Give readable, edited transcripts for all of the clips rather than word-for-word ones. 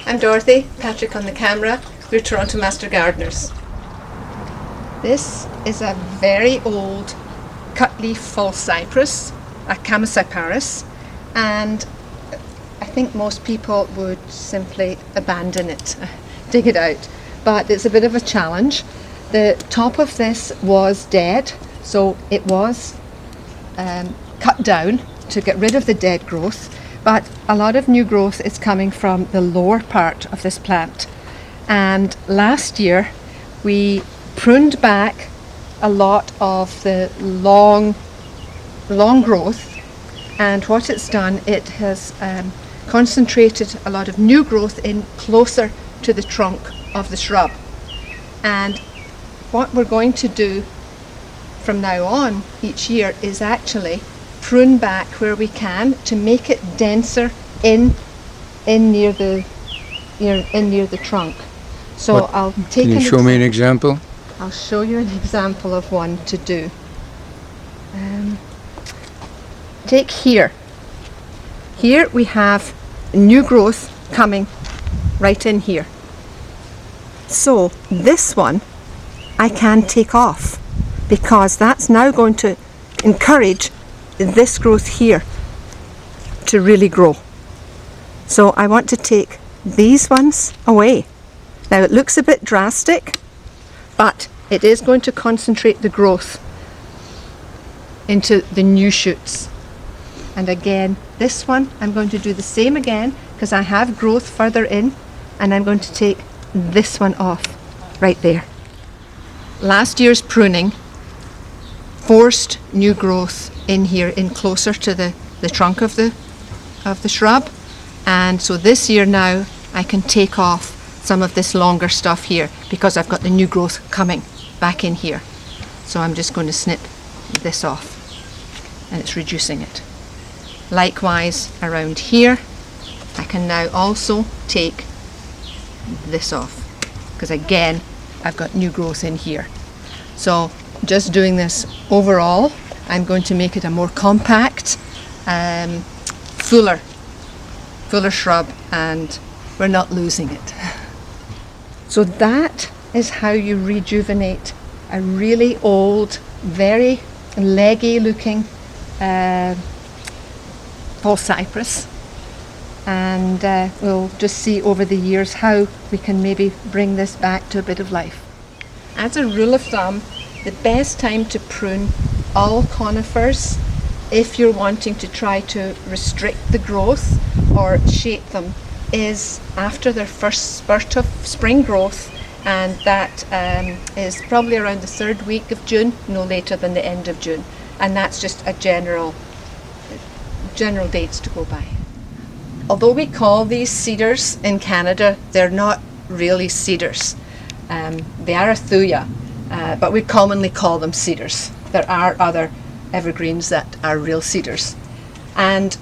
I'm Dorothy, Patrick on the camera. We're Toronto Master Gardeners. This is a very old cut-leaf false cypress, a Cypress, and I think most people would simply abandon it, dig it out, but it's a bit of a challenge. The top of this was dead, so it was cut down to get rid of the dead growth, but a lot of new growth is coming from the lower part of this plant. And last year we pruned back a lot of the long growth, and what it's done, it has concentrated a lot of new growth in closer to the trunk of the shrub. And what we're going to do from now on each year is actually prune back where we can to make it denser in near the trunk. So I'll take. Can you show me an example? I'll show you an example of one to do. Take here. Here we have new growth coming right in here. So this one I can take off because that's now going to encourage this growth here to really grow. So I want to take these ones away. Now it looks a bit drastic, but it is going to concentrate the growth into the new shoots. And again, this one I'm going to do the same again because I have growth further in, and I'm going to take this one off right there. Last year's pruning forced new growth in here, in closer to the trunk of the shrub, and so this year now I can take off some of this longer stuff here because I've got the new growth coming back in here. So I'm just going to snip this off, and it's reducing it. Likewise around here I can now also take this off because again I've got new growth in here. So just doing this overall, I'm going to make it a more compact, fuller shrub, and we're not losing it. So that is how you rejuvenate a really old, very leggy looking false cypress, and we'll just see over the years how we can maybe bring this back to a bit of life. As a rule of thumb, the best time to prune all conifers, if you're wanting to try to restrict the growth or shape them, is after their first spurt of spring growth, and that is probably around the 3rd week of June, no later than the end of June. And that's just a general dates to go by. Although we call these cedars in Canada, they're not really cedars. They are a thuya, but we commonly call them cedars. There are other evergreens that are real cedars. And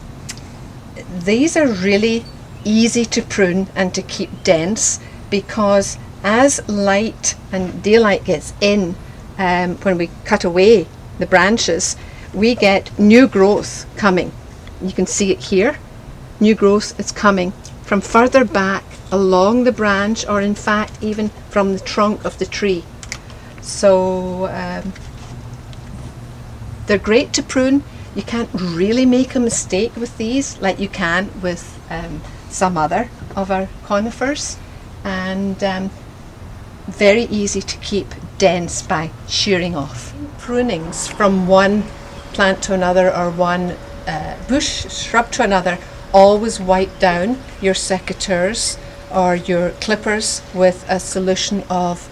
these are really easy to prune and to keep dense because as light and daylight gets in, when we cut away the branches, we get new growth coming. You can see it here. New growth is coming from further back along the branch, or in fact even from the trunk of the tree. So they're great to prune. You can't really make a mistake with these like you can with some other of our conifers, and very easy to keep dense by shearing off. Prunings from one plant to another, or one bush shrub to another, always wipe down your secateurs or your clippers with a solution of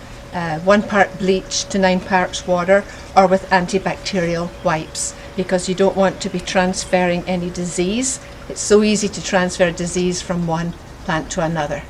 1 part bleach to 9 parts water, or with antibacterial wipes, because you don't want to be transferring any disease. It's so easy to transfer disease from one plant to another.